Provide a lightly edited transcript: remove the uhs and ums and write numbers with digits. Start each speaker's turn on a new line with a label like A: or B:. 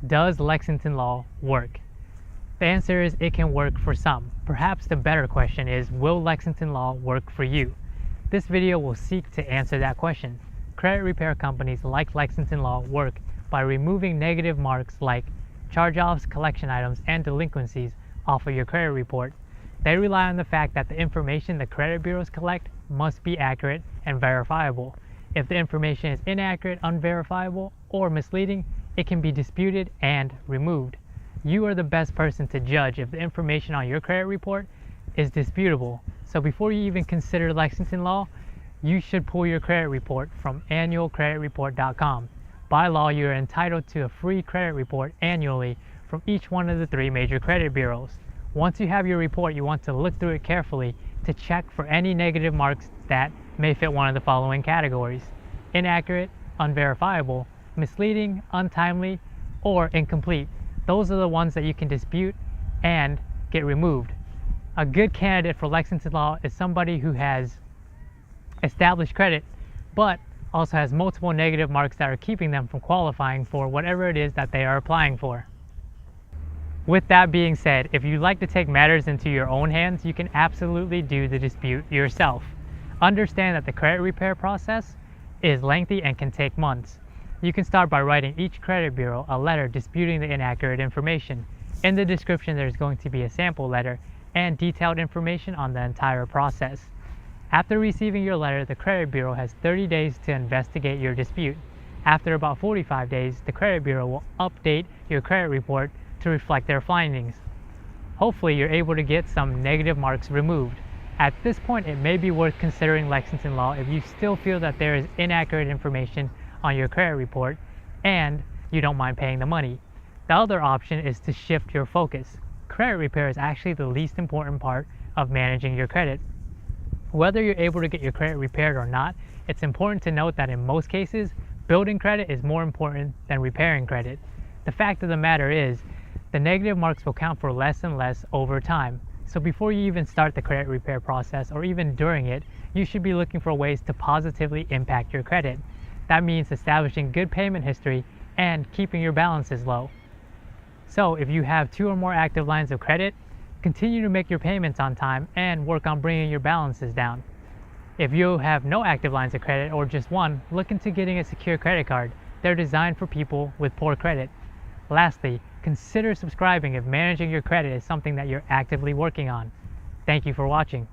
A: Does Lexington Law work? The answer is it can work for some. Perhaps the better question is, will Lexington Law work for you? This video will seek to answer that question. Credit repair companies like Lexington Law work by removing negative marks like charge-offs, collection items, and delinquencies off of your credit report. They rely on the fact that the information the credit bureaus collect must be accurate and verifiable. If the information is inaccurate, unverifiable, or misleading, it can be disputed and removed. You are the best person to judge if the information on your credit report is disputable. So before you even consider Lexington Law, you should pull your credit report from annualcreditreport.com. By law, you are entitled to a free credit report annually from each one of the 3 major credit bureaus. Once you have your report, you want to look through it carefully to check for any negative marks that may fit one of the following categories: inaccurate, unverifiable, misleading, untimely, or incomplete. Those are the ones that you can dispute and get removed. A good candidate for Lexington Law is somebody who has established credit, but also has multiple negative marks that are keeping them from qualifying for whatever it is that they are applying for. With that being said, if you'd like to take matters into your own hands, you can absolutely do the dispute yourself. Understand that the credit repair process is lengthy and can take months. You can start by writing each credit bureau a letter disputing the inaccurate information. In the description, there's going to be a sample letter and detailed information on the entire process. After receiving your letter, the credit bureau has 30 days to investigate your dispute. After about 45 days, the credit bureau will update your credit report to reflect their findings. Hopefully, you're able to get some negative marks removed. At this point, it may be worth considering Lexington Law if you still feel that there is inaccurate information on your credit report and you don't mind paying the money. The other option is to shift your focus. Credit repair is actually the least important part of managing your credit. Whether you're able to get your credit repaired or not, it's important to note that in most cases, building credit is more important than repairing credit. The fact of the matter is, the negative marks will count for less and less over time. So before you even start the credit repair process, or even during it, you should be looking for ways to positively impact your credit. That means establishing good payment history and keeping your balances low. So if you have 2 or more active lines of credit, continue to make your payments on time and work on bringing your balances down. If you have no active lines of credit or just one, look into getting a secure credit card. They're designed for people with poor credit. Lastly, consider subscribing if managing your credit is something that you're actively working on. Thank you for watching.